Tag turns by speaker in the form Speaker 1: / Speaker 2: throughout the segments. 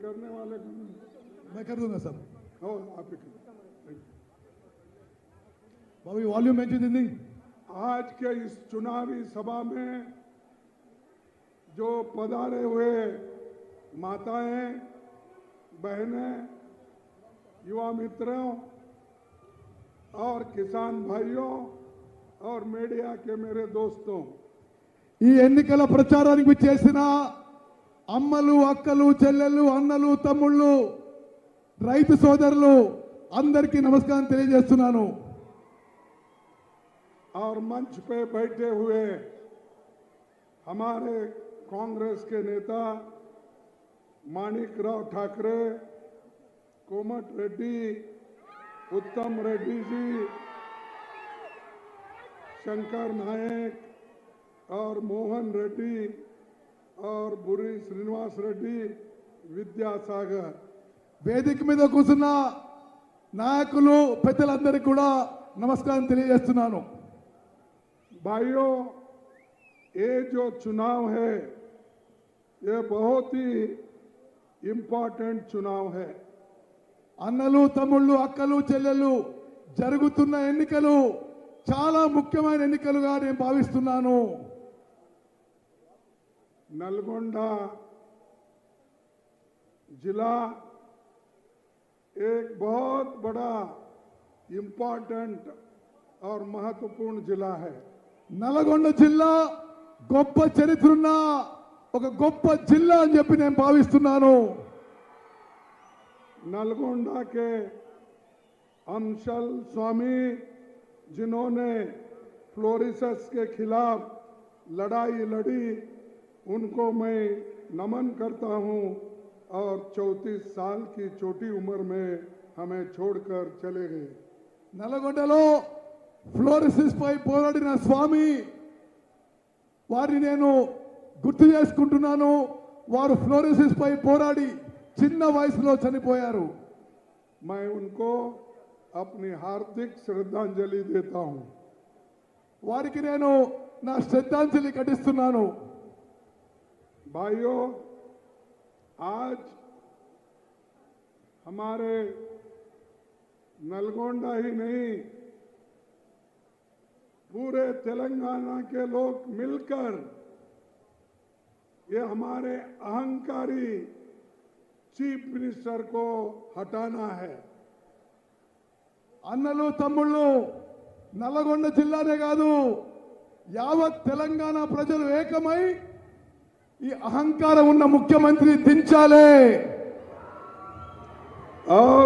Speaker 1: करने वाले
Speaker 2: मैं कर दूंगा सर.
Speaker 1: हो आप ही करें।
Speaker 2: బాబు ఈ వాల్యూమ్ మంచిది.
Speaker 1: आज के इस चुनावी सभा में जो पधारे हुए माताएं, बहनें, युवा मित्रों और किसान भाइयों और मीडिया के मेरे दोस्तों,
Speaker 2: ఈ ఎన్నికల ప్రచారానికి చేసిన అమ్మలు, అక్కలు, చెల్లెళ్ళు, అన్నలు, తమ్ముళ్ళు, రైతు సోదరులు అందరికీ నమస్కారం తెలియజేస్తున్నాను.
Speaker 1: और मंच पे बैठे हुए हमारे कांग्रेस के नेता माणिकराव ठाकरे, कोमट रेड्डी, उत्तम रेड्डी जी, शंकर नायक और मोहन रेड्डी और बुरी श्रीनिवास रेड्डी, विद्यासागर,
Speaker 2: వేదిక మీద కూర్చున్న నాయకులు, పెద్దలందరికీ కూడా నమస్కారం తెలియజేస్తున్నాను.
Speaker 1: भाइयों, ये जो चुनाव है ये बहुत ही इम्पोर्टेंट चुनाव है.
Speaker 2: అన్నలు, తమ్ముళ్ళు, అక్కలు, చెల్లెళ్ళు, జరుగుతున్న ఎన్నికలు చాలా ముఖ్యమైన ఎన్నికలుగా నేను భావిస్తున్నాను.
Speaker 1: नलगोंडा जिला एक बहुत बड़ा इम्पोर्टेंट और महत्वपूर्ण जिला है.
Speaker 2: నల్గొండ జిల్లా గొప్ప చరిత్ర ఉన్న ఒక గొప్ప జిల్లా అని చెప్పి నేను భావిస్తున్నాను.
Speaker 1: नलगोंडा के अंशल स्वामी, जिन्होंने फ्लोरिसस के खिलाफ लड़ाई लड़ी, उनको मैं नमन करता हूं और 34 साल की छोटी उम्र में हमें छोड़कर चले गए.
Speaker 2: నల్గొండలో ఫ్లోరిసిస్ పై పోరాడిన స్వామి వారిని నేను గుర్తు చేసుకుంటున్నాను. వారు ఫ్లోరిసిస్ పై పోరాడి చిన్న వయసులో చనిపోయారు.
Speaker 1: मैं उनको अपनी हार्दिक श्रद्धांजलि देता हूं.
Speaker 2: వారికి నేను నా శ్రద్ధాంజలి ఘటిస్తున్నాను.
Speaker 1: भाइयों, आज हमारे नलगोंडा ही नहीं, पूरे तेलंगाना के लोग मिलकर ये हमारे अहंकारी चीफ मिनिस्टर को हटाना है.
Speaker 2: అన్నలు, తమ్ముళ్ళు, నల్లగొండ జిల్లానే కాదు యావత్ తెలంగాణ ప్రజలు ఏకమై ఈ అహంకారం ఉన్న ముఖ్యమంత్రి దించాలి.
Speaker 1: और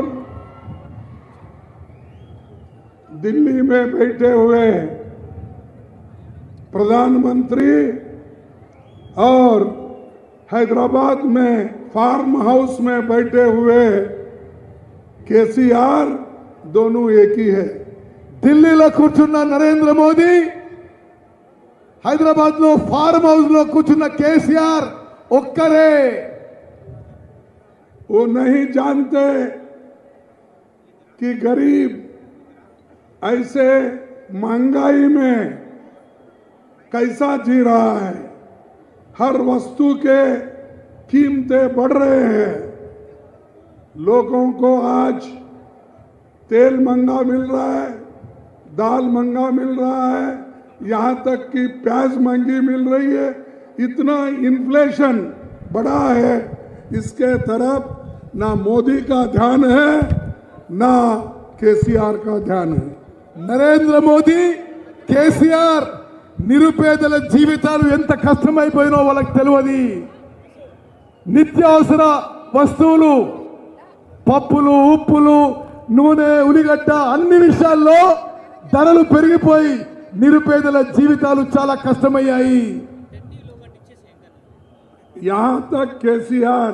Speaker 1: दिल्ली में बैठे हुए प्रधानमंत्री और हैदराबाद में फार्म हाउस में बैठे हुए केसीआर दोनों एक ही है.
Speaker 2: ఢిల్లీలో కూర్చున్న నరేంద్ర మోదీ, హైదరాబాద్ లో ఫార్మ్ హౌస్ లో కూర్చున్న కేసీఆర్ ఒక్కరే.
Speaker 1: वो नहीं जानते कि गरीब ऐसे महंगाई में कैसा जी रहा है. हर वस्तु के कीमतें बढ़ रहे हैं. लोगों को आज तेल महंगा मिल रहा है, दाल महंगा मिल रहा है, यहाँ तक कि प्याज महंगी मिल रही है. इतना इन्फ्लेशन बढ़ा है, इसके तरफ ना मोदी का ध्यान है ना केसीआर का ध्यान है.
Speaker 2: నరేంద్ర మోదీ, కేసీఆర్ నిరుపేదల జీవితాలు ఎంత కష్టమైపోయినో వాళ్ళకి తెలియదు. నిత్యావసర వస్తువులు, పప్పులు, ఉప్పులు, నూనె, ఉల్లిగడ్డ అన్ని విషయాల్లో ధరలు పెరిగిపోయి నిరుపేదల జీవితాలు చాలా కష్టమయ్యాయి.
Speaker 1: यहाँ तक केसीआर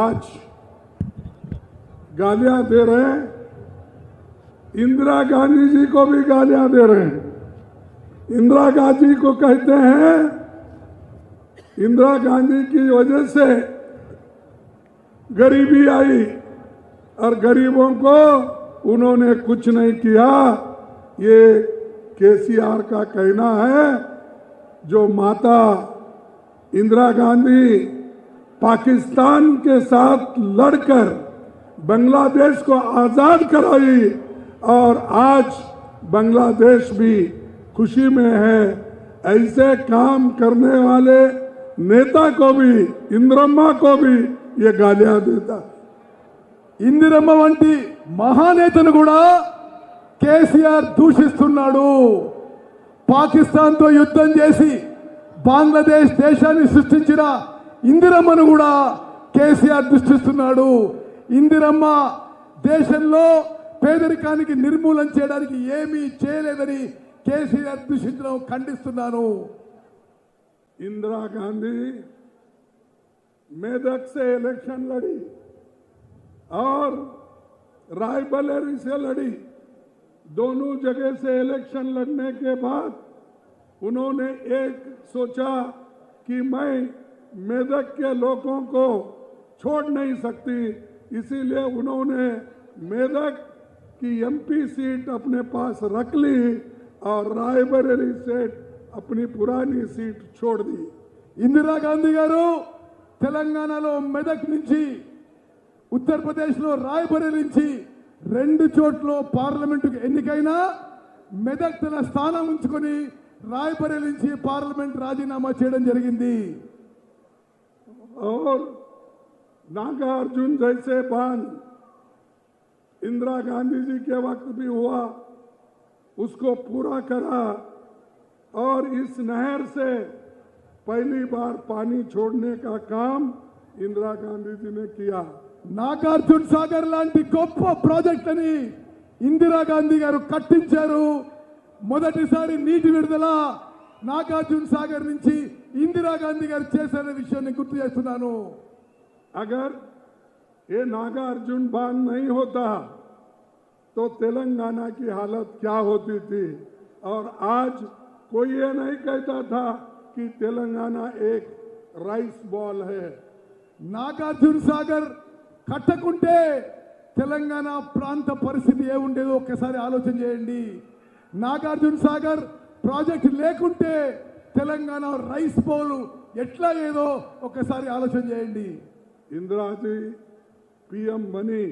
Speaker 1: आज गालियां दे रहे हैं, इंदिरा गांधी जी को भी गालियां दे रहे हैं. इंदिरा गांधी को कहते हैं इंदिरा गांधी की वजह से गरीबी आई और गरीबों को उन्होंने कुछ नहीं किया. ये केसीआर का कहना है. जो माता इंदिरा गांधी पाकिस्तान के साथ लड़कर बांग्लादेश को आजाद कराई और आज बांग्लादेश भी खुशी में है। ऐसे काम करने वाले नेता को भी, इंदिरम्मा को भी ये गालियां देता।
Speaker 2: ఇందిరమ్మ వంటి మహానేతను కూడా కేసీఆర్ దూషిస్తున్నాడు. పాకిస్తాన్తో యుద్ధం చేసి బంగ్లాదేశ్ దేశాన్ని సృష్టించిన ఇందిరమ్మను కూడా కేసీఆర్ దూషిస్తున్నాడు. ఇందిరమ్మ దేశంలో పేదరికానికి నిర్మూలన చేయడానికి ఏమీ చేయలేదని కేసీఆర్ దూషించడం ఖండిస్తున్నాను.
Speaker 1: इंदिरा गांधी मेदक से इलेक्शन लड़ी और रायबरेली से लड़ी। दोनों जगह से इलेक्शन लड़ने के बाद उन्होंने एक सोचा कि मैं मेदक के लोगों को छोड़ नहीं सकती, इसीलिए उन्होंने मेदक की एमपी सीट अपने पास रख ली और रायबरेली से अपनी पुरानी सीट छोड़ दी।
Speaker 2: ఇందిరా గాంధీ గారు తెలంగాణలో మెదక్ నుంచి ఉత్తరప్రదేశ్లో రాయ్బరేలీ నుంచి రెండు చోట్ల పార్లమెంటుకు ఎన్నికైనా మెదక్ తన స్థానం ఉంచుకొని రాయ్బరేలీ నుంచి పార్లమెంట్ రాజీనామా చేయడం జరిగింది.
Speaker 1: और नागार्जुन जैसे बांध इंदिरा गांधी जी के वक्त भी हुआ, उसको पूरा करा और इस नहर से पहली बार पानी छोड़ने का काम इंदिरा गांधी जी ने किया।
Speaker 2: నాగార్జున సాగర్ లాంటి గొప్ప ప్రాజెక్టుని ఇందిరాగాంధీ గారు కట్టించారు. మొదటిసారి నీటి విడుదల నాగార్జున సాగర్ నుంచి ఇందిరాగాంధీ గారు చేసిన విషయాన్ని గుర్తు చేస్తున్నాను.
Speaker 1: अगर ये नागार्जुन बांध नहीं होता तो तेलंगाना की हालत क्या होती थी। और आज कोई ये नहीं कहता था कि तेलंगाना एक राइस बॉल है।
Speaker 2: నాగార్జున సాగర్ కట్టకుంటే తెలంగాణ ప్రాంత పరిస్థితి ఏముండేదో ఒక్కసారి ఆలోచన చేయండి. నాగార్జున సాగర్ ప్రాజెక్ట్ లేకుంటే తెలంగాణ రైస్ బౌల్ ఎట్లా ఏదో ఒక్కసారి ఆలోచన చేయండి.
Speaker 1: इंदिरा जी पीएम बनी,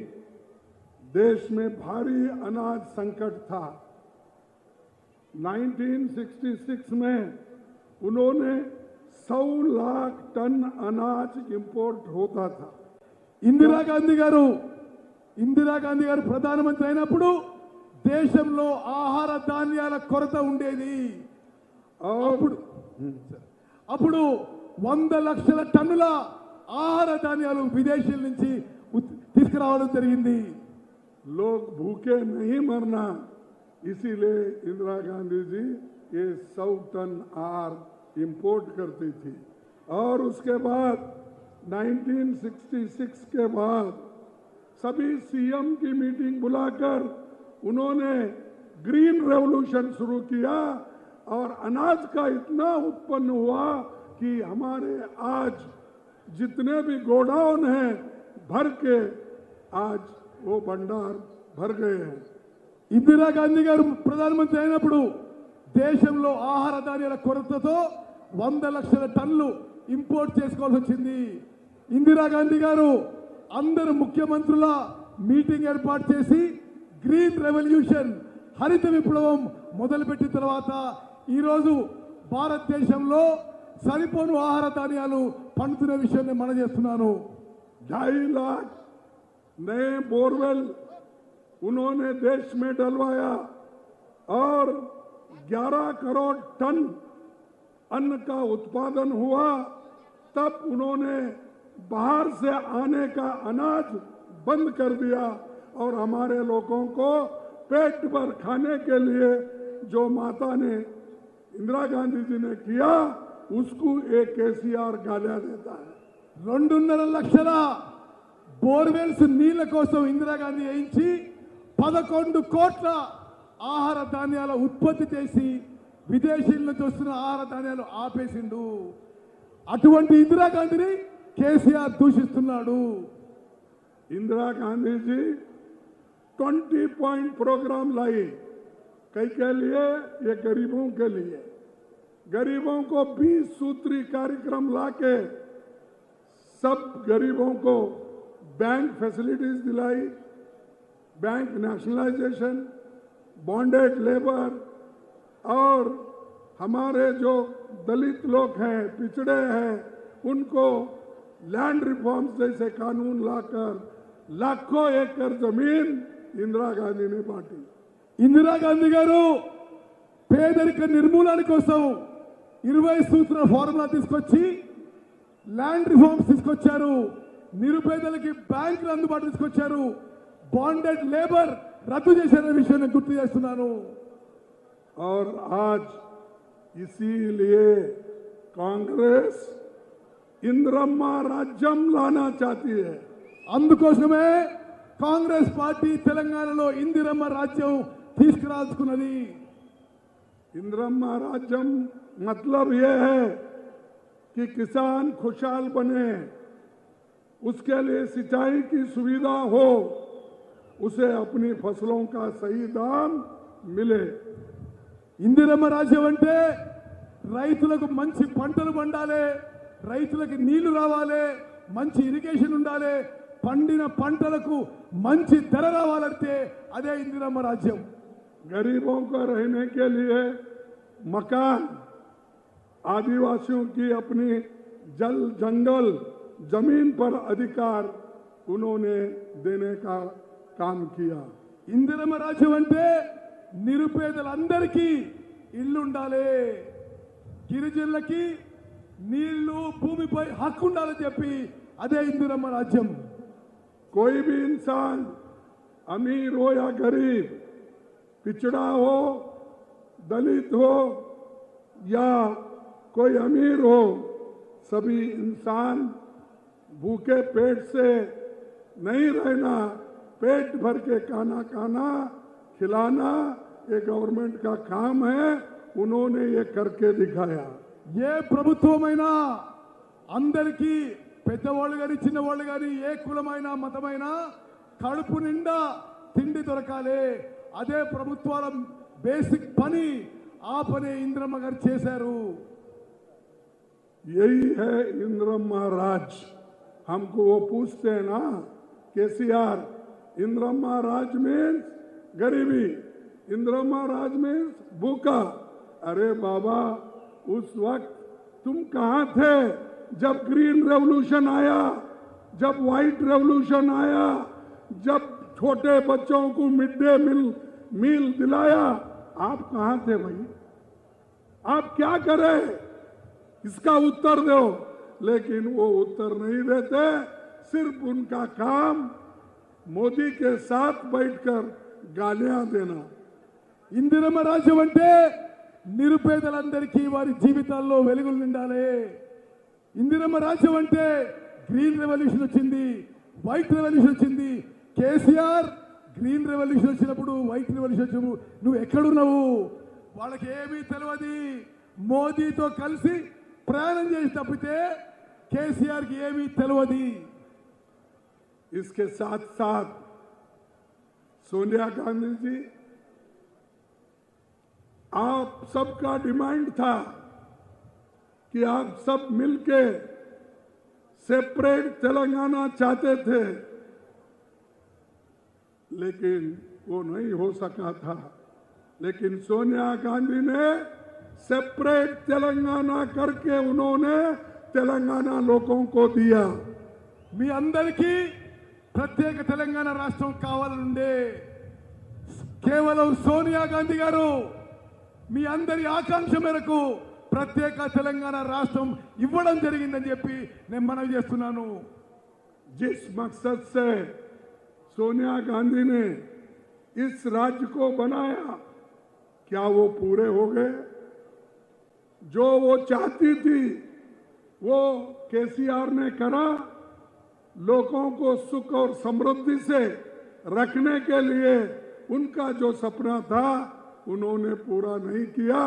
Speaker 1: देश में भारी अनाज संकट था। 1966 में उन्होंने 100 लाख टन अनाज इंपोर्ट होता था।
Speaker 2: ఇందిరాగాంధీ గారు ప్రధానమంత్రి అయినప్పుడు దేశంలో ఆహార ధాన్యాల కొరత ఉండేది. అప్పుడు 100 లక్షల టన్నుల ఆహార ధాన్యాలు విదేశాల నుంచి తీసుకురావడం జరిగింది.
Speaker 1: लोग भूखे नहीं मरना, इसीलिए इंदिरा गांधी जी ये 100 टन आहार इंपोर्ट करती थी। और उसके बाद 1966 के बाद सभी सीएम की मीटिंग बुलाकर उन्होंने ग्रीन रेवोल्यूशन शुरू किया और अनाज का इतना उत्पन्न हुआ कि हमारे आज जितने भी गोडाउन हैं भर के आज वो भंडार भर गए हैं।
Speaker 2: ఇందిరాగాంధీ గారు ప్రధానమంత్రి అయినప్పుడు దేశంలో ఆహార ధాన్యాల కొరతతో 100 లక్షల టన్నులు ఇంపోర్ట్ చేసుకోవాల్సి వచ్చింది. ఇందిరాగాంధీ గారు అందరు ముఖ్యమంత్రుల మీటింగ్ ఏర్పాటు చేసి గ్రీన్ రెవల్యూషన్ హరిత విప్లవం మొదలుపెట్టిన తర్వాత ఈరోజు భారతదేశంలో సరిపోను ఆహార ధాన్యాలు పండుతున్న విషయాన్ని మనం చేస్తున్నాను.
Speaker 1: 2.5 लाख नए बोरवेल उन्होंने देश में डलवाया और 11 करोड़ टन अन्न का उत्पादन हुआ। तब उन्होंने बाहर से आने का अनाज बंद कर दिया और हमारे लोगों को पेट भर खाने के लिए जो माता ने इंदिरा गांधी जी ने किया उसको एक केसीआर गालियां देता है।
Speaker 2: 2.5 లక్షల బోర్వెల్స్ నీళ్ల కోసం ఇందిరాగాంధీ వేయించి 11 కోట్ల ఆహార ధాన్యాల ఉత్పత్తి చేసి విదేశీయుల నుంచి వస్తున్న ఆహార ధాన్యాలు ఆపేసిండు. అటువంటి ఇందిరాగాంధీని కేసీఆర్ దూషిస్తున్నాడు.
Speaker 1: इंदिरा गांधी जी 20 पॉइंट प्रोग्राम लाई, कई के लिए ये गरीबों के लिए। गरीबों को 20 सूत्री कार्यक्रम लाके सब गरीबों को बैंक फैसिलिटीज दिलाई, बैंक नेशनलाइजेशन, बॉन्डेड लेबर, और हमारे जो दलित लोग हैं, पिछड़े हैं, उनको लैंड रिफॉर्म्स जैसे कानून लाकर लाखों एकड़ जमीन इंदिरा गांधी ने बांटी।
Speaker 2: ఇందిరాగాంధీ గారు పేదరిక నిర్మూలన కోసం 20 సూత్రాల ఫార్ములా తీసుకొచ్చి ల్యాండ్ రిఫార్మ్స్ తీసుకొచ్చారు, నిరుపేదలకి బ్యాంకులు అందుబాటు తీసుకొచ్చారు, బాండెడ్ లేబర్ రద్దు చేశారనే విషయాన్ని గుర్తు చేస్తున్నాను।
Speaker 1: और आज इसीलिए कांग्रेस इंदिरम्मा राज्यम लाना चाहती है।
Speaker 2: అందుకోసమే కాంగ్రెస్ పార్టీ తెలంగాణలో ఇందిరమ్మ రాజ్యం తీసుకురాల్చుకున్నది।
Speaker 1: इंदिरम्मा राज्यम मतलब यह है कि किसान खुशहाल बने, उसके लिए सिंचाई की सुविधा हो, उसे अपनी फसलों का सही दाम मिले।
Speaker 2: ఇందిరమ్మ రాజ్యం అంటే రైతులకు మంచి పంటలు పండాలి, రైతులకు నీళ్లు రావాలి, మంచి ఇరిగేషన్ ఉండాలి, పండిన పంటలకు మంచి ధర రావాలంటే అదే ఇందిరమ్మ రాజ్యం।
Speaker 1: गरीबों को रहने के लिए मकान, आदिवासियों की अपनी जल जंगल जमीन पर अधिकार उन्होंने देने का काम किया।
Speaker 2: ఇందిరమ్మ రాజ్యం అంటే నిరుపేదలందరికీ ఇల్లు ఉండాలి, గిరిజనులకి నీళ్లు భూమిపై హక్కు ఉండాలని చెప్పి అదే ఇందిరమ్మ రాజ్యం।
Speaker 1: कोई भी इंसान अमीर हो या गरीब, पिछड़ा हो, दलित हो या कोई अमीर हो, सभी इंसान भूखे पेट से नहीं रहना, पेट भर के खाना खाना, खिलाना ये गवर्नमेंट का काम है। उन्होंने ये करके दिखाया।
Speaker 2: ఏ ప్రభుత్వమైనా అందరికీ పెద్దవాళ్ళు కానీ చిన్నవాళ్ళు కానీ ఏ కులమైనా మతమైనా కడుపు నిండా తిండి దొరకాలి, అదే ప్రభుత్వాల బేసిక్ పని। ఆ పని ఇందిరమ్మ గారు చేశారు।
Speaker 1: यही है इंदिरम्मा राज। हमको वो पूछते हैं ना, केसीआर, इंदिरम्मा राज मीन्स गरीबी, इंदिरम्मा राज मीन्स भूखा। अरे बाबा, उस वक्त तुम कहां थे जब ग्रीन रेवोल्यूशन आया, जब व्हाइट रेवोल्यूशन आया, जब छोटे बच्चों को मिड डे मील दिलाया? आप कहां थे भाई? आप क्या करे? इसका उत्तर दो। लेकिन वो उत्तर नहीं देते। सिर्फ उनका काम मोदी के साथ बैठकर गालियां देना।
Speaker 2: ఇందిరమ్మ రాజ్యం అంటే నిరుపేదలందరికీ వారి జీవితాల్లో వెలుగులు నిండాలి। ఇందిరమ్మ రాజ్యం అంటే గ్రీన్ రెవల్యూషన్ వచ్చింది, వైట్ రెవల్యూషన్ వచ్చింది। కేసీఆర్ గ్రీన్ రెవల్యూషన్ వచ్చినప్పుడు, వైట్ రెవల్యూషన్ వచ్చినప్పుడు నువ్వు ఎక్కడున్నావు? వాళ్ళకి ఏమీ తెలియదు। మోదీతో కలిసి ప్రయాణం చేసి తప్పితే కేసీఆర్కి ఏమీ తెలియదు।
Speaker 1: इसके साथ साथ सोनिया गांधी जी, आप सबका डिमांड था कि आप सब मिलके सेपरेट तेलंगाना चाहते थे, लेकिन वो नहीं हो सका था। लेकिन सोनिया गांधी ने सेपरेट तेलंगाना करके उन्होंने तेलंगाना लोगों को दिया।
Speaker 2: మీ అందరికీ ప్రత్యేక తెలంగాణ రాష్ట్రం కావాలనుండే కేవలం సోనియా గాంధీ గారు మీ అందరి ఆకాంక్ష మేరకు ప్రత్యేక తెలంగాణ రాష్ట్రం ఇవ్వడం జరిగిందని చెప్పి నేను మనవి చేస్తున్నాను।
Speaker 1: जिस मकसद से सोनिया गांधी ने इस राज्य को बनाया, क्या वो पूरे हो गए? जो वो चाहती थी वो केसीआर ने करा। लोगों को सुख और समृद्धि से रखने के लिए उनका जो सपना था उन्होंने पूरा नहीं किया।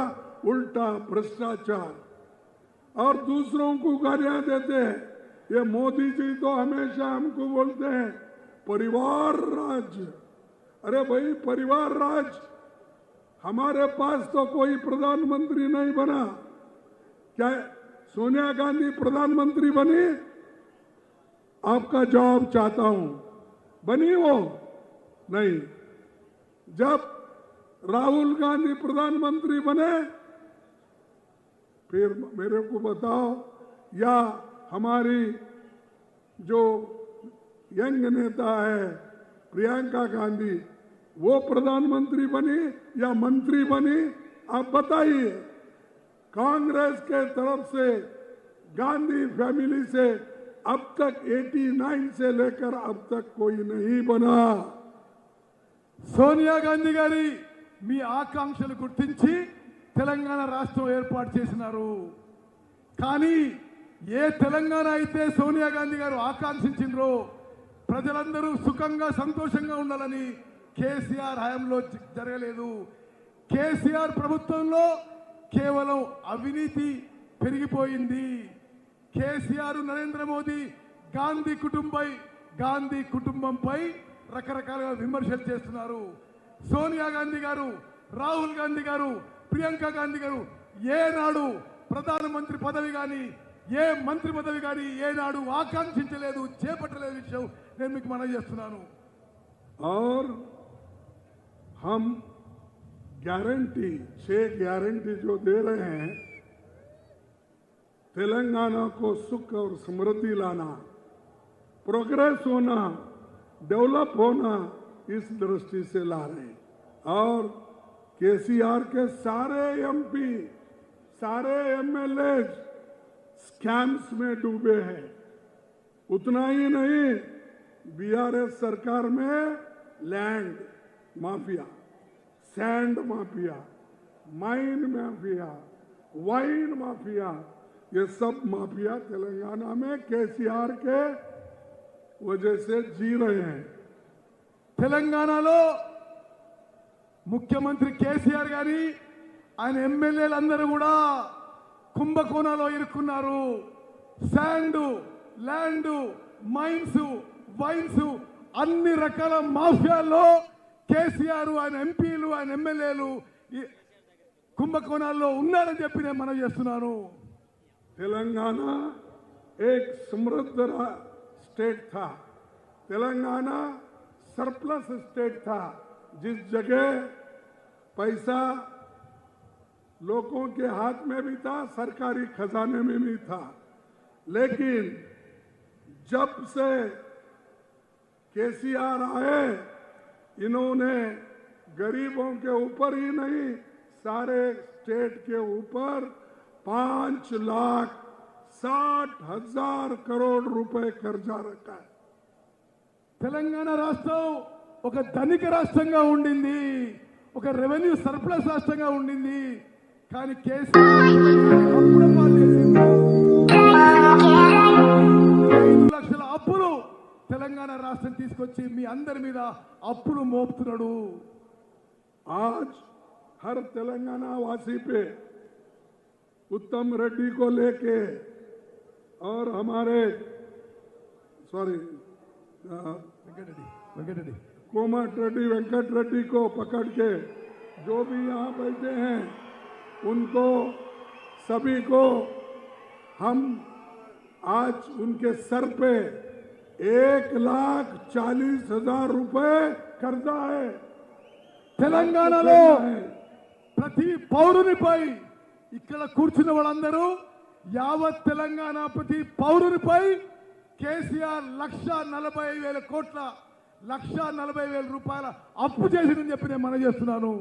Speaker 1: उल्टा भ्रष्टाचार और दूसरों को गालियां देते हैं। ये मोदी जी तो हमेशा हमको बोलते हैं परिवार राज। अरे भाई, परिवार राज, हमारे पास तो कोई प्रधानमंत्री नहीं बना। क्या सोनिया गांधी प्रधानमंत्री बनी? आपका जवाब चाहता हूं, बनी वो? नहीं। जब राहुल गांधी प्रधानमंत्री बने, फिर मेरे को बताओ, या हमारी जो यंग नेता है प्रियंका गांधी, वो प्रधानमंत्री बनी या मंत्री बनी? आप बताइए। कांग्रेस के तरफ से, गांधी फैमिली से अब तक 89 से लेकर अब तक कोई नहीं बना।
Speaker 2: సోనియా గాంధీ గారి మీ ఆకాంక్షలు గుర్తించి తెలంగాణ రాష్ట్రం ఏర్పాటు చేసినారు. కానీ ఏ తెలంగాణ అయితే సోనియా గాంధీ గారు ఆకాంక్షించిండ్రో, ప్రజలందరూ సుఖంగా సంతోషంగా ఉండాలని కేసీఆర్ హయాంలో జరగలేదు. కేసీఆర్ ప్రభుత్వంలో కేవలం అవినీతి పెరిగిపోయింది. కేసీఆర్, నరేంద్ర మోదీ గాంధీ కుటుంబంపై రకరకాలుగా విమర్శలు చేస్తున్నారు. సోనియా గాంధీ గారు, రాహుల్ గాంధీ గారు, ప్రియాంక గాంధీ గారు ఏనాడు ప్రధానమంత్రి పదవి కానీ ఏ మంత్రి పదవి కానీ ఏనాడు ఆకాంక్షించలేదు, చేపట్టలేదు విషయం నేను మీకు మనవి చేస్తున్నాను.
Speaker 1: और हम गारंटी 6 गारंटी जो दे रहे हैं, तेलंगाना को सुख और समृद्धि लाना, प्रोग्रेस होना, डेवलप होना, इस दृष्टि से ला रहे हैं। और केसीआर के सारे एमपी, सारे एमएलए स्कैम्स में डूबे हैं। उतना ही नहीं, बीआरएस सरकार में land mafia, sand mafia, mine mafia, wine mafia, ये सब माफिया तेलंगाना में केसीआर के वजह से जी रहे हैं।
Speaker 2: తెలంగాణలో ముఖ్యమంత్రి కేసీఆర్ గారి ఆయన ఎమ్మెల్యేలందరూ కూడా కుంభకోణాల్లో ఇరుక్కున్నారు. శాండ్, ల్యాండ్, మైన్స్, వైన్స్, అన్ని రకాల మాఫియాల్లో కేసీఆర్, ఆయన ఎంపీలు, ఆయన ఎమ్మెల్యేలు కుంభకోణాల్లో ఉన్నారని చెప్పి నేను మనం చేస్తున్నాను.
Speaker 1: तेलंगाना एक समृद्ध स्टेट था, तेलंगाना सरप्लस स्टेट था, जिस जगह पैसा लोगों के हाथ में भी था, सरकारी खजाने में भी था। लेकिन जब से केसीआर आए, इन्होंने गरीबों के ऊपर ही नहीं, सारे स्टेट के ऊपर 5,60,000 करोड़ रुपए कर्जा रखा है।
Speaker 2: తెలంగాణ రాష్ట్రం ఒక ధనిక రాష్ట్రంగా ఉండింది, ఒక రెవెన్యూ సర్ప్లస్ రాష్ట్రంగా ఉండింది. కానీ కేసీఆర్ 5 లక్షల అప్పులు తెలంగాణ రాష్ట్రం తీసుకొచ్చి మీ అందరి మీద అప్పులు మోపుతున్నాడు.
Speaker 1: आज हर तेलंगाना वासी पे उत्तम रेड्डी को लेके और हमारे
Speaker 2: వెంకటరెడ్డి
Speaker 1: कोमट रेड्डी, वेंकट रेड्डी को पकड़ के जो भी यहाँ बैठे हैं, उनको सभी को हम आज उनके सर पे 1,40,000 रुपए कर्जा है।
Speaker 2: తెలంగాణలో ప్రతి పౌరునిపై, ఇక్కడ కూర్చున్న వాళ్ళందరూ యావత్ తెలంగాణ ప్రతి పౌరునిపై కేసీఆర్ 1,40,000 కోట్ల, 1,40,000 రూపాయల అప్పు చేసిందని చెప్పి నేను మనం చేస్తున్నాను.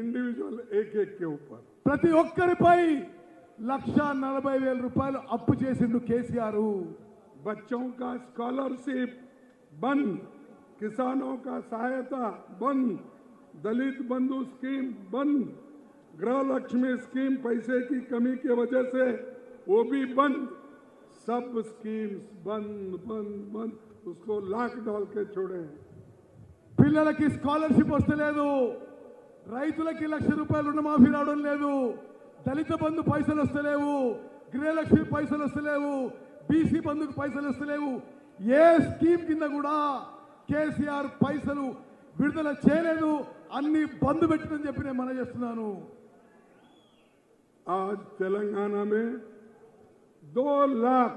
Speaker 1: इंडिविजुअल एक एक के ऊपर
Speaker 2: ప్రతి ఒక్కరిపై 1,40,000 రూపాయలు అప్పు చేసిండు కేసీఆర్.
Speaker 1: बच्चों का स्कॉलरशिप बंद, किसानों का सहायता बंद, दलित बंधु स्कीम बंद, गृह लक्ष्मी स्कीम पैसे की कमी की वजह से वो भी बंद, सब स्कीम्स बंद बंद बंद, उसको लाख डाल के छोड़े।
Speaker 2: పిల్లలకి స్కాలర్షిప్ వస్తలేదు, రైతులకి 1,00,000 రూపాయలు రుణమాఫీ రావడం లేదు, దళిత బంధు పైసలు వస్తలేవు, గృహలక్ష్మి పైసలు వస్తలేవు, బీసీ బంధుకు పైసలు వస్తలేవు. ఏ స్కీమ్ కింద కూడా కేసీఆర్ పైసలు విడుదల చేయలేదు, అన్ని బంద్ పెట్టిందని చెప్పి నేను మనం చేస్తున్నాను.
Speaker 1: आज तेलंगाना में 2 लाख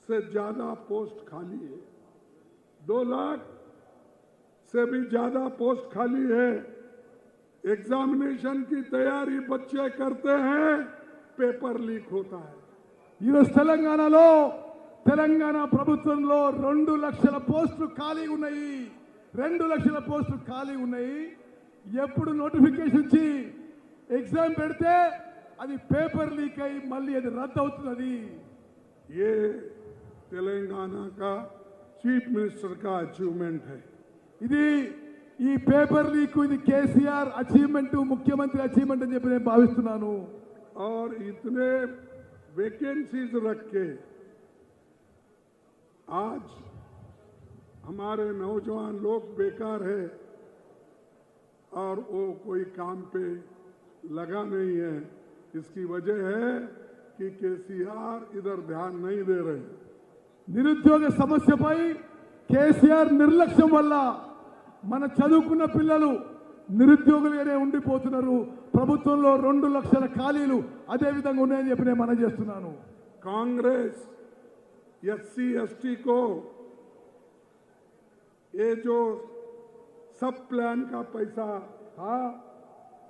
Speaker 1: से ज्यादा पोस्ट खाली है, 2 लाख से भी ज्यादा पोस्ट खाली है। एग्जामिनेशन की तैयारी बच्चे करते हैं, पेपर लीक होता है।
Speaker 2: ఈరోజు తెలంగాణలో తెలంగాణ ప్రభుత్వంలో 2 లక్షల పోస్టులు ఖాళీ ఉన్నాయి. 2 లక్షల పోస్టులు ఖాళీ ఉన్నాయి. ఎప్పుడు నోటిఫికేషన్ ఇచ్చి ఎగ్జామ్ పెడితే అది పేపర్ లీక్ అయి మళ్ళీ అది రద్దు అవుతున్నది.
Speaker 1: ये तेलंगाना का चीफ मिनिस्टर का अचीवमेंट है।
Speaker 2: ఇది ఈ పేపర్ లీక్ ఇది కేసీఆర్ అచీవ్మెంట్, ముఖ్యమంత్రి అచీవ్మెంట్ అని చెప్పి నేను భావిస్తున్నాను.
Speaker 1: और इतने वैकेंसीज रख के आज हमारे नौजवान लोग बेकार है और वो कोई काम पे लगा नहीं है। इसकी वजह है कि केसीआर इधर ध्यान नहीं दे रहे।
Speaker 2: నిరుద్యోగ సమస్యపై కేసీఆర్ నిర్లక్ష్యం వల్ల మన చదువుకున్న పిల్లలు నిరుద్యోగులుగానే ఉండిపోతున్నారు. ప్రభుత్వంలో 2 లక్షల ఖాళీలు అదే విధంగా ఉన్నాయని చెప్పి నేను మనం చేస్తున్నాను.
Speaker 1: कांग्रेस एससी एसटी को ये जो सब प्लान का पैसा था,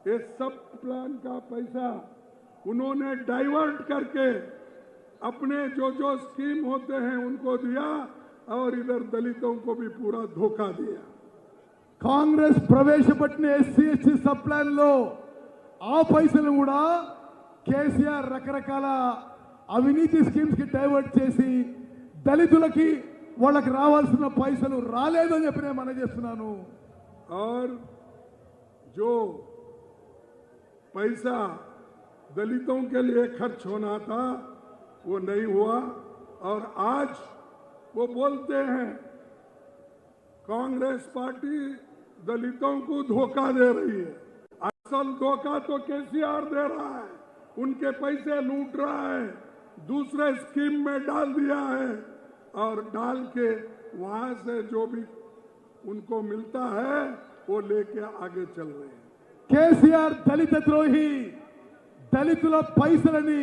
Speaker 1: ये सब प्लान का पैसा उन्होंने डाइवर्ट करके अपने जो स्कीम होते हैं उनको दिया और इधर दलितों को भी पूरा धोखा दिया।
Speaker 2: కాంగ్రెస్ ప్రవేశపెట్టిన ఎస్సీ ఎస్టీ సబ్ ప్లాన్ లో ఆ పైసలు కూడా కేసీఆర్ రకరకాల అవినీతి స్కీమ్స్ కి డైవర్ట్ చేసి దళితులకి వాళ్ళకి రావాల్సిన పైసలు రాలేదని చెప్పి నేను మనం చేస్తున్నాను.
Speaker 1: और जो पैसा दलितों के लिए खर्च होना था वो नहीं हुआ। और आज वो बोलते हैं कांग्रेस पार्टी दलितों को धोखा दे रही है। असल धोखा तो केसीआर दे रहा है, उनके पैसे लूट रहा है, दूसरे स्कीम में डाल दिया है और डाल के वहां से जो भी उनको मिलता है वो लेके आगे चल रहे हैं।
Speaker 2: కేసీఆర్ దళిత ద్రోహి, దళితుల పైసలని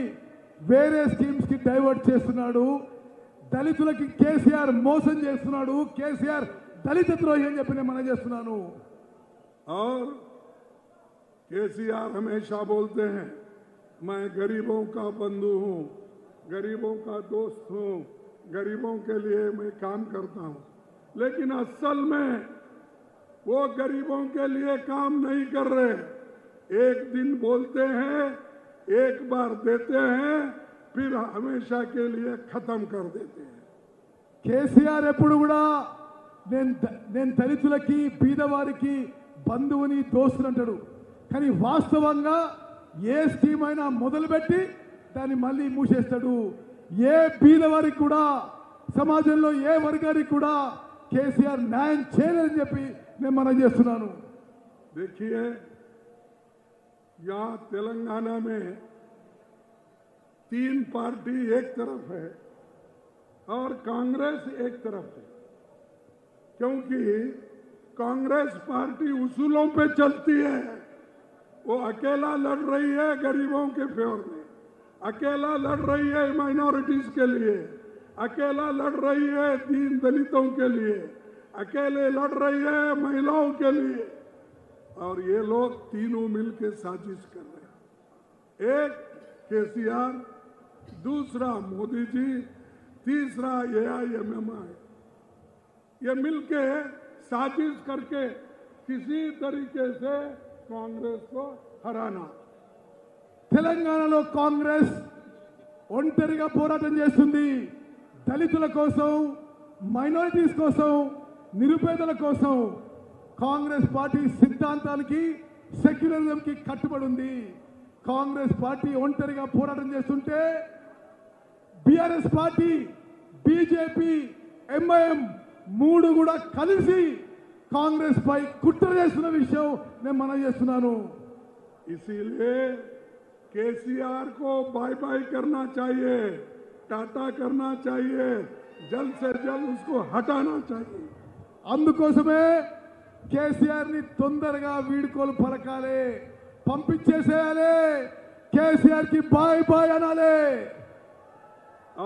Speaker 2: వేరే స్కీమ్స్ కి డైవర్ట్ చేస్తున్నాడు. దళితులకి కేసీఆర్ మోసం చేస్తున్నాడు. కేసీఆర్ దళిత ద్రోహి అని చెప్పి నేను మనం చేస్తున్నాను.
Speaker 1: और केसीआर हमेशा बोलते हैं मैं गरीबों का बंधु हूं, गरीबों का दोस्त हूं, गरीबों के लिए मैं काम करता हूं। लेकिन असल में वो गरीबों के लिए काम नहीं कर रहे। एक दिन बोलते हैं, एक बार देते हैं, फिर हमेशा के लिए खत्म कर देते हैं।
Speaker 2: కేసీఆర్ ఎప్పుడు కూడా నేను దళితులకి బీదవారికి బంధువుని దోస్తుని అంటాడు. కానీ వాస్తవంగా ఏ స్కీమ్ అయినా మొదలుపెట్టి దాన్ని మళ్ళీ మూసేస్తాడు. ఏ బీదవారికి కూడా సమాజంలో ఏ వర్గానికి కూడా కేసీఆర్ న్యాయం చేయలేదని చెప్పి నేను మనం చేస్తున్నాను.
Speaker 1: देखिए यहाँ तेलंगाना में 3 पार्टी एक तरफ है और कांग्रेस एक तरफ है, क्योंकि कांग्रेस पार्टी उसूलों पे चलती है। वो अकेला लड़ रही है गरीबों के फेवर में, अकेला लड़ रही है माइनॉरिटीज के लिए, अकेला लड़ रही है दीन दलितों के लिए, अकेले लड़ रही है महिलाओं के लिए। और ये लोग तीनों मिलकर साजिश कर रहे हैं। एक केसीआर, दूसरा मोदी जी, तीसरा एआईएमएमआई, ये मिलके साजिश करके किसी तरीके से कांग्रेस को हराना।
Speaker 2: తెలంగాణలో కాంగ్రెస్ ఒంటరిగా పోరాటం చేస్తుంది. దళితుల కోసం, మైనారిటీస్ కోసం, నిరుపేదల కోసం కాంగ్రెస్ పార్టీ సిద్ధాంతానికి, సెక్యులరిజంకి కట్టుబడి ఉంది. కాంగ్రెస్ పార్టీ ఒంటరిగా పోరాటం చేస్తుంటే బీఆర్ఎస్ పార్టీ, బీజేపీ, ఎంఐఎం 3 కూడా కలిసి కాంగ్రెస్ పై కుట్ర చేస్తున్న విషయం నేను మనం చేస్తున్నాను.
Speaker 1: इसीलिए केसीआर को बाय बाय करना चाहिए, टाटा करना चाहिए, जल्द से जल्द उसको हटाना चाहिए।
Speaker 2: అందుకోసమే కేసీఆర్ ని తొందరగా వీడుకోలు పలకాలి, పంపించేసేయాలి, కేసీఆర్ కి బాయ్ బాయ్ అనాలి.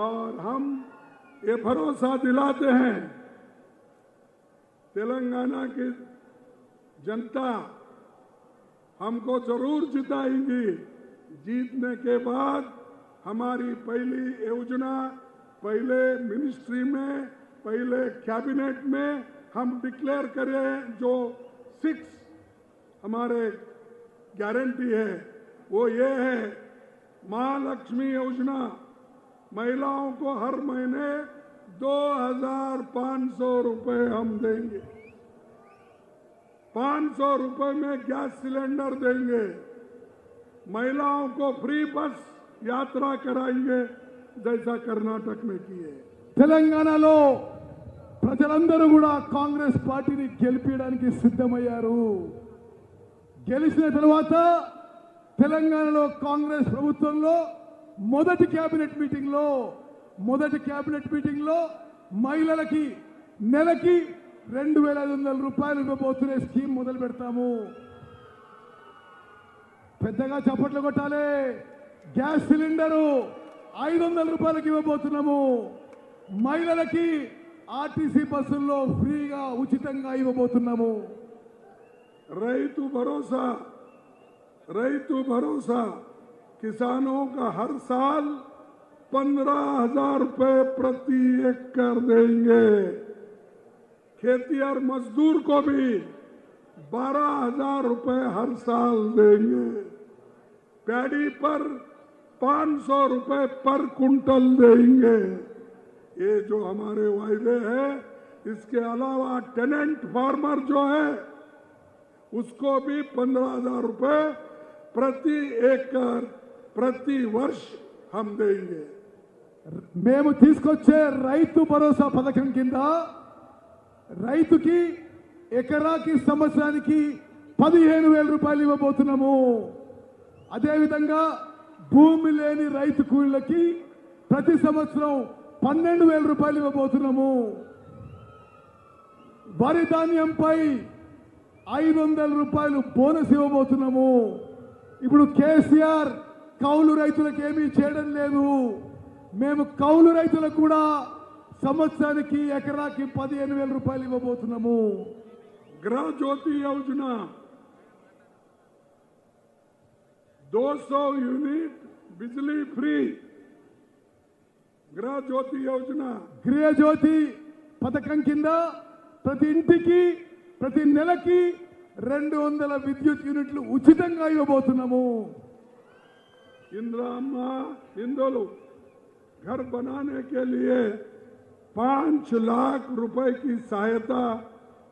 Speaker 1: और हम ये भरोसा दिलाते हैं तेलंगाना की जनता हमको जरूर जिताएंगी। जीतने के बाद हमारी पहली योजना पहले मिनिस्ट्री में पहले कैबिनेट में हम डिक्लेयर करें जो 6 हमारे गारंटी है वो ये है, महालक्ष्मी योजना महिलाओं को हर महीने 2,500 रुपए हम देंगे, 500 रुपए में गैस सिलेंडर देंगे, महिलाओं को फ्री बस यात्रा कराएंगे जैसा कर्नाटक में किए।
Speaker 2: తెలంగాణలో ప్రజలందరూ కూడా కాంగ్రెస్ పార్టీని గెలిపించడానికి సిద్ధమయ్యారు. గెలిచిన తర్వాత తెలంగాణలో కాంగ్రెస్ ప్రభుత్వంలో మొదటి కేబినెట్ మీటింగ్ లో మహిళలకి నెలకి 2,500 రూపాయలు ఇవ్వబోతున్న స్కీమ్ మొదలు పెడతాము. పెద్దగా చప్పట్లు కొట్టాలి. గ్యాస్ సిలిండరు 500 రూపాయలకి ఇవ్వబోతున్నాము. మహిళలకి ఆర్టీసీ బస్సుల్లో ఫ్రీగా ఉచితంగా ఇవ్వబోతున్నాము.
Speaker 1: రైతు भरोसा किसानों का हर साल 15,000 रुपए प्रति एकड़ देंगे। खेतिहर मजदूर को भी 12,000 रुपए हर साल देंगे। पैडी पर 500 रुपए पर कुंटल देंगे। ये जो हमारे वायदे हैं, इसके अलावा टेनेंट फार्मर जो है उसको भी 15,000 रुपए प्रति एकड़ प्रति वर्ष हम देंगे।
Speaker 2: మేము తీసుకొచ్చే రైతు భరోసా పథకం కింద రైతుకి ఎకరాకి సంవత్సరానికి 15,000 రూపాయలు ఇవ్వబోతున్నాము. అదేవిధంగా భూమి లేని రైతు కూలీలకి ప్రతి సంవత్సరం 12,000 రూపాయలు ఇవ్వబోతున్నాము. వరి ధాన్యంపై 500 రూపాయలు బోనస్ ఇవ్వబోతున్నాము. ఇప్పుడు కేసీఆర్ కౌలు రైతులకు ఏమీ చేయడం లేదు. మేము కౌలు రైతులకు కూడా సంవత్సరానికి ఎకరాకి 15,000 రూపాయలు ఇవ్వబోతున్నాము.
Speaker 1: गृह ज्योति योजना 200 यूनिट बिजली फ्री। गृह ज्योति పథకం కింద ప్రతి ఇంటికి ప్రతి నెలకి 200 విద్యుత్ యూనిట్లు ఉచితంగా ఇవ్వబోతున్నాము. इंदोलो घर बनाने के लिए 5 लाख रुपए की सहायता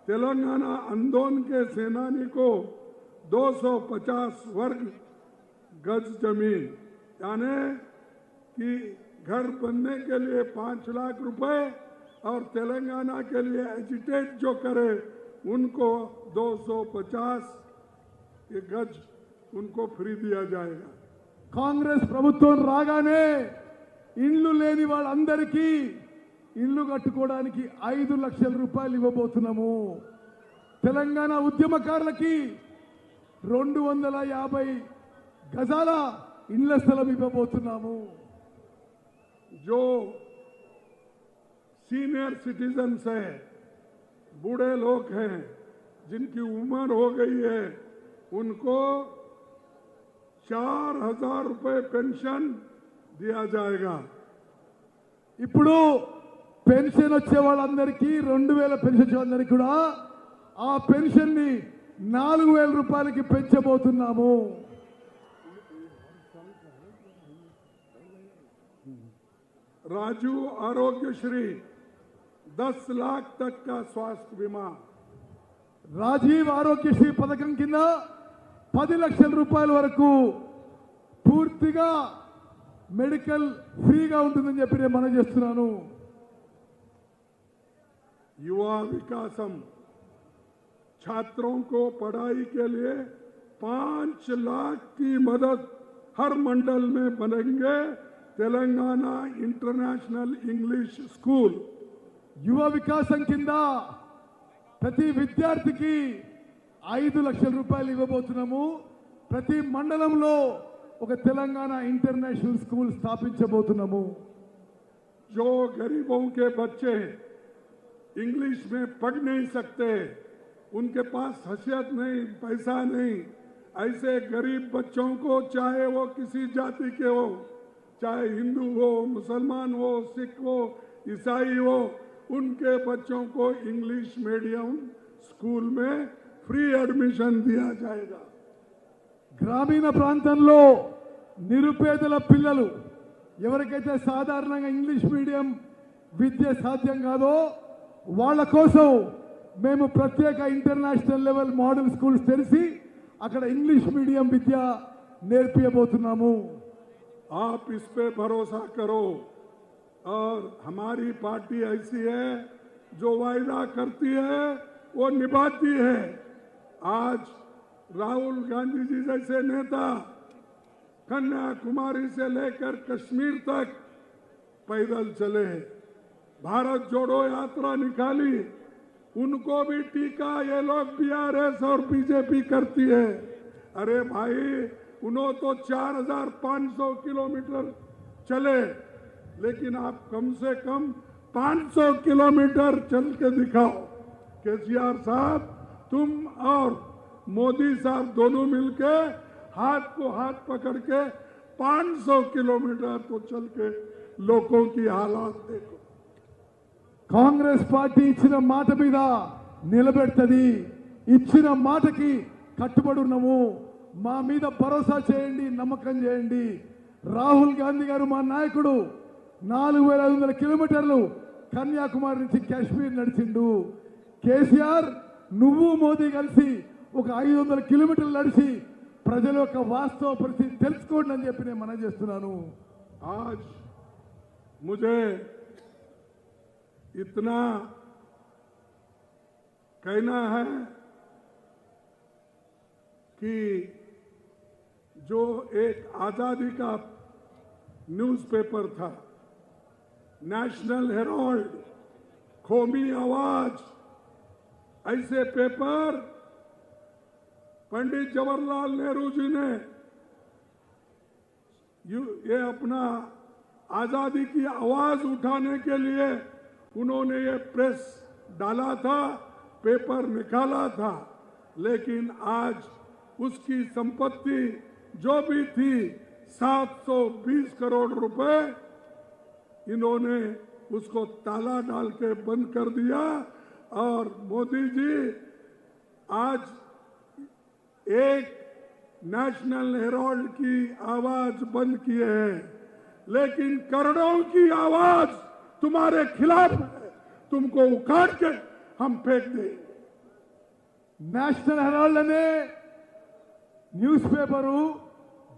Speaker 1: तेलंगाना आंदोलन के सेनानी को 250 वर्ग गज जमीन, यानी कि घर बनने के लिए 5 लाख रुपए और तेलंगाना के लिए एजिटेट जो करे उनको 250 गज उनको फ्री दिया जाएगा.
Speaker 2: కాంగ్రెస్ ప్రభుత్వం రాగానే ఇల్లు లేని వాళ్ళందరికీ ఇల్లు కట్టుకోవడానికి 5 లక్షల రూపాయలు ఇవ్వబోతున్నాము. తెలంగాణ ఉద్యమకారులకి 250 గజాల ఇళ్ల స్థలం ఇవ్వబోతున్నాము.
Speaker 1: जो सीनियर सिटीजन्स है, बूढ़े लोग हैं, जिनकी उम्र हो गई है, उनको 4,000 रुपए पेंशन दिया जाएगा.
Speaker 2: ఇప్పుడు పెన్షన్ వచ్చే వాళ్ళందరికీ 2,000 పెన్షన్ వచ్చే వాళ్ళందరికీ కూడా ఆ పెన్షన్ ని 4,000 రూపాయలకి పెంచబోతున్నాము.
Speaker 1: राजू आरोग्यश्री 10 लाख तक का स्वास्थ्य बीमा.
Speaker 2: రాజీవ్ ఆరోగ్యశ్రీ పథకం కింద 10 లక్షల రూపాయల వరకు పూర్తిగా మెడికల్ ఫ్రీగా ఉంటుందని చెప్పి నేను మనం చేస్తున్నాను.
Speaker 1: युवा विकासम छात्रों को पढ़ाई के लिए 5 लाख की मदद हर मंडल में बनेंगे तेलंगाना इंटरनेशनल इंग्लिश स्कूल.
Speaker 2: యువ వికాసం కింద ప్రతి విద్యార్థికి 5 లక్షల రూపాయలు ఇవ్వబోతున్నాము. ప్రతి మండలంలో ఒక తెలంగాణ ఇంటర్నేషనల్ స్కూల్ స్థాపించబోతున్నాము.
Speaker 1: जो गरीबों के बच्चे इंग्लिश में पढ़ नहीं सकते, उनके पास हैसियत नहीं, पैसा नहीं, ऐसे गरीब बच्चों को, चाहे वो किसी जाति के हो, चाहे हिंदू हो, मुसलमान हो, सिख हो, ईसाई हो, उनके बच्चों को इंग्लिश मीडियम स्कूल में फ्री एडमिशन दिया जाएगा।
Speaker 2: గ్రామీణ ప్రాంతంలో నిరుపేదల పిల్లలు ఎవరికైతే సాధారణంగా ఇంగ్లీష్ మీడియం విద్య సాధ్యం కాదో వాళ్ళ కోసం మేము ప్రత్యేక ఇంటర్నేషనల్ లెవెల్ మోడల్ స్కూల్స్ తెరిచి అక్కడ ఇంగ్లీష్ మీడియం విద్య నేర్పించబోతున్నాము।
Speaker 1: आप इस पे भरोसा करो और हमारी पार्टी ऐसी है जो वायदा करती है वो निभाती है। आज राहुल गांधी जी जैसे नेता कन्याकुमारी से लेकर कश्मीर तक पैदल चले, भारत जोड़ो यात्रा निकाली, उनको भी टीका ये लोग बीआरएस और बीजेपी करती है। अरे भाई, उन्होंने तो 4,500 किलोमीटर चले, लेकिन आप कम से कम 500 किलोमीटर चल के दिखाओ। केसीआर साहब, तुम और मोदी साहब दोनों मिलके हाथ को हाथ पकड़ के 500 किलोमीटर तो चल के लोगों की हालात देखो।
Speaker 2: కాంగ్రెస్ పార్టీ ఇచ్చిన మాట మీద నిలబెడుతుంది, ఇచ్చిన మాటకి కట్టుబడి ఉన్నాము। మా మీద భరోసా చేయండి, నమ్మకం చేయండి। రాహుల్ గాంధీ గారు మా నాయకుడు 4,500 కిలోమీటర్లు కన్యాకుమారి నుంచి కాశ్మీర్ నడిచిండు। కేసీఆర్ నువ్వు మోదీ కలిసి ఒక 500 కిలోమీటర్లు నడిచి ప్రజల యొక్క వాస్తవ పరిస్థితి తెలుసుకోండి అని చెప్పి నేను మనవి చేస్తున్నాను।
Speaker 1: आज मुझे इतना कहना है कि जो एक आजादी का न्यूज़पेपर था, नेशनल हेराल्ड, कौमी आवाज, ऐसे पेपर पंडित जवाहरलाल नेहरू जी ने ये अपना आजादी की आवाज उठाने के लिए उन्होंने ये प्रेस डाला था, पेपर निकाला था। लेकिन आज उसकी संपत्ति जो भी थी 720 करोड़ रुपए, इन्होंने उसको ताला डाल के बंद कर दिया। और मोदी जी आज एक नेशनल हेराल्ड की आवाज बंद किए हैं, लेकिन करोड़ों की आवाज तुम्हारे खिलाफ है, तुमको उखाड़ के हम फेंक देंगे।
Speaker 2: నేషనల్ హెరాల్డ్ అనే న్యూస్ పేపరు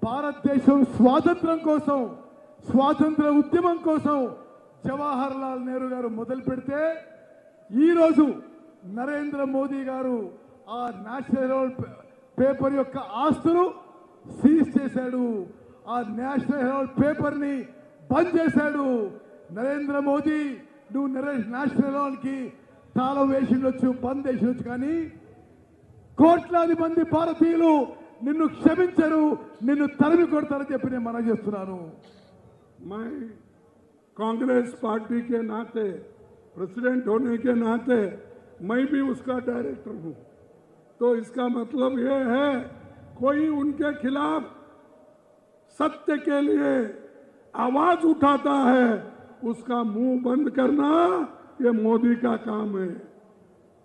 Speaker 2: భారతదేశం స్వాతంత్రం కోసం, స్వాతంత్ర ఉద్యమం కోసం జవహర్ లాల్ నెహ్రూ గారు మొదలు పెడితే ఈరోజు నరేంద్ర మోదీ గారు ఆ నేషనల్ హెరాల్డ్ పేపర్ యొక్క ఆస్తులు సీజ్ చేశాడు, ఆ నేషనల్ హెరాల్డ్ పేపర్ ని బంద్ చేశాడు। నరేంద్ర మోదీ, నువ్వు నేషనల్ హెరాల్డ్ కి తాళం వేసిండొచ్చు, బంద్ చేసిండొచ్చు, కానీ కోట్లాది మంది భారతీయులు నిన్ను క్షమించరు, నిన్ను తరిమి కొడతారని చెప్పి నేను మనవి చేస్తున్నాను।
Speaker 1: मैं कांग्रेस पार्टी के नाते, प्रेसिडेंट होने के नाते मैं भी उसका डायरेक्टर हूं, तो इसका मतलब ये है कोई उनके खिलाफ सत्य के लिए आवाज उठाता है, उसका मुंह बंद करना ये मोदी का काम है।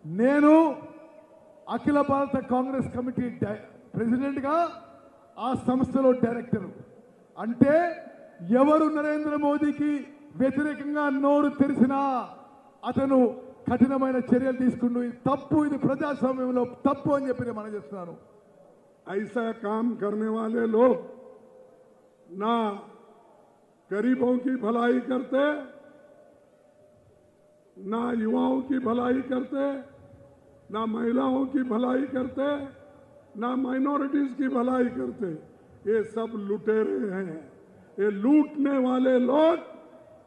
Speaker 2: నేను అఖిల భారత కాంగ్రెస్ కమిటీ ప్రెసిడెంట్ గా ఆ సంస్థలో డైరెక్టర్, అంటే ఎవరు నరేంద్ర మోదీకి వ్యతిరేకంగా నోరు తెరిచినా అతను కఠినమైన చర్యలు తీసుకుంటూ ఇది తప్పు, ఇది ప్రజాస్వామ్యంలో తప్పు అని చెప్పి నేను చేస్తున్నాను।
Speaker 1: ऐसा काम करने वाले लोग ना गरीबों की भलाई करते, ना युवाओं की भलाई करते, ना महिलाओं की भलाई करते, ना माइनॉरिटीज की भलाई करते। ये सब लुटेरे हैं। ये लूटने वाले लोग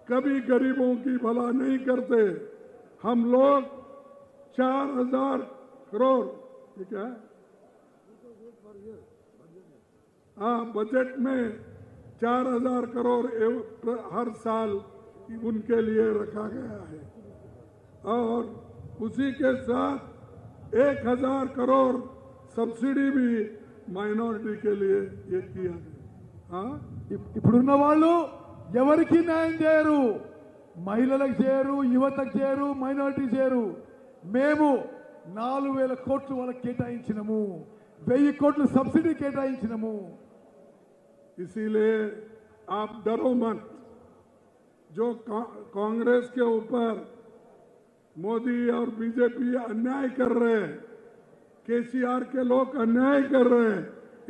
Speaker 1: कभी गरीबों की भला नहीं करते। हम लोग 4,000 करोड़, ठीक है, हाँ, बजट में 4,000 करोड़ हर साल कि उनके लिए रखा गया है और उसी के साथ 1000 करोड़ सब्सिडी भी माइनॉरिटी के लिए ये किया गया। हाँ,
Speaker 2: ఇప్పుడున్న వాళ్ళు ఎవరికి న్యాయం చేయరు, మహిళలకు చేయరు, యువతకు చేయరు, మైనారిటీ చేయరు. మేము 4000 కోట్లు వాళ్ళకి కేటాయించినము, 1000 కోట్లు సబ్సిడీ కేటాయించినము.
Speaker 1: इसीलिए आप डरो मत। जो कांग्रेस के ऊपर मोदी और बीजेपी अन्याय कर रहे हैं, केसीआर के लोग अन्याय कर रहे हैं,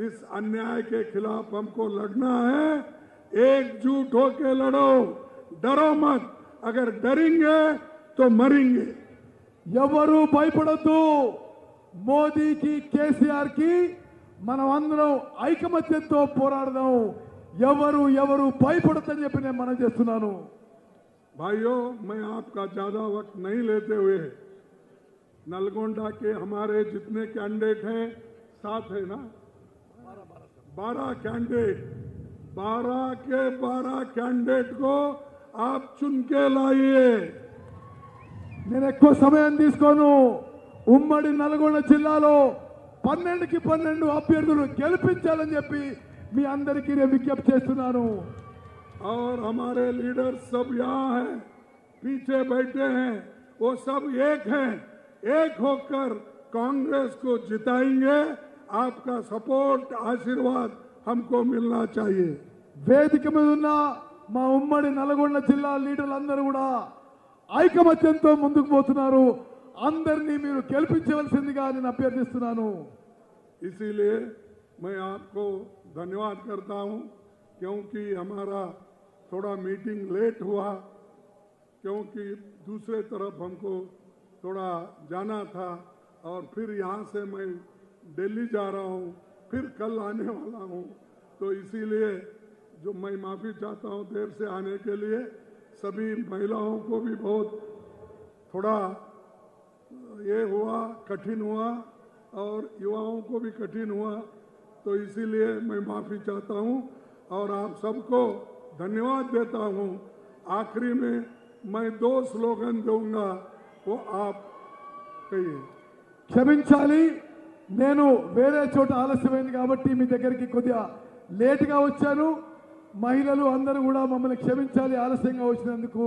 Speaker 1: इस अन्याय के खिलाफ हमको लड़ना है। एकजुट होके लड़ो, डरो मत। अगर डरेंगे तो मरेंगे।
Speaker 2: ఎవరు భయపడద్దు. మోదీకి కేసీఆర్కి మనం అందరం ఐకమత్యంతో పోరాడదాం. ఎవరు భయపడద్దని చెప్పి నేను మనం చేస్తున్నాను.
Speaker 1: भाइयों, मैं आपका ज्यादा वक्त नहीं लेते हुए नलगोंडा के हमारे जितने कैंडिडेट हैं, 7 है ना, 12 कैंडिडेट, 12 के 12 कैंडिडेट को आप चुन के लाइए।
Speaker 2: నేను ఎక్కువ సమయం తీసుకోను. ఉమ్మడి నల్గొండ జిల్లాలో 12కి 12 అభ్యర్థులు గెలిపించాలని చెప్పి మీ అందరికీ నేను విజ్ఞప్తి చేస్తున్నాను.
Speaker 1: और हमारे लीडर सब यहाँ हैं, पीछे बैठे हैं, वो सब एक हैं। एक होकर कांग्रेस को जिताएंगे। आपका सपोर्ट, आशीर्वाद हमको मिलना चाहिए।
Speaker 2: వేదిక మీద ఉన్న మా ఉమ్మడి నల్గొండ జిల్లా లీడర్లందరూ కూడా ఐకమత్యంతో ముందుకు పోతున్నారు. అందరినీ మీరు గెలిపించవలసిందిగా నేను అభ్యర్థిస్తున్నాను.
Speaker 1: इसीलिए मैं आपको धन्यवाद करता हूं, क्योंकि हमारा थोड़ा मीटिंग लेट हुआ, क्योंकि दूसरे तरफ हमको थोड़ा जाना था और फिर यहाँ से मैं दिल्ली जा रहा हूँ, फिर कल आने वाला हूँ। तो इसीलिए जो मैं माफ़ी चाहता हूँ देर से आने के लिए। सभी महिलाओं को भी बहुत थोड़ा ये हुआ, कठिन हुआ, और युवाओं को भी कठिन हुआ। तो इसीलिए मैं माफ़ी चाहता हूँ और आप सबको धन्यवाद देता हूँ। आखिरी में मैं 2 स्लोगन दूंगा, वो आप कहिए।
Speaker 2: క్షమించాలి, నేను వేరే చోట ఆలస్యమైంది కాబట్టి మీ దగ్గరికి కొద్దిగా లేట్గా వచ్చాను. మహిళలు అందరూ కూడా మమ్మల్ని క్షమించాలి ఆలస్యంగా వచ్చినందుకు.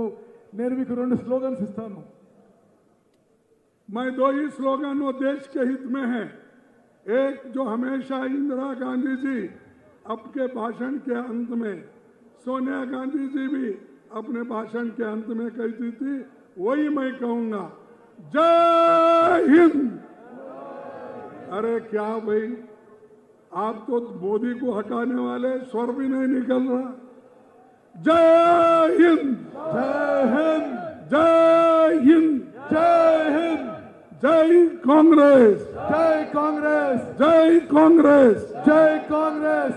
Speaker 2: నేను మీకు 2 స్లోగన్స్ ఇస్తాను.
Speaker 1: मैं 2 ही स्लोगन वो देश के हित में है। एक जो हमेशा इंदिरा गांधी जी अपने भाषण के अंत में, सोनिया गांधी जी भी अपने भाषण के अंत में कहती थी, वही मैं कहूंगा, जय हिंद। अरे क्या भाई, आप तो मोदी को हटाने वाले, स्वर भी नहीं निकल रहा। जय हिंद,
Speaker 2: జై హింద్,
Speaker 1: जय हिंद,
Speaker 2: జై హింద్,
Speaker 1: जय कांग्रेस,
Speaker 2: జై కాంగ్రెస్,
Speaker 1: जय कांग्रेस।
Speaker 2: జై కాంగ్రెస్.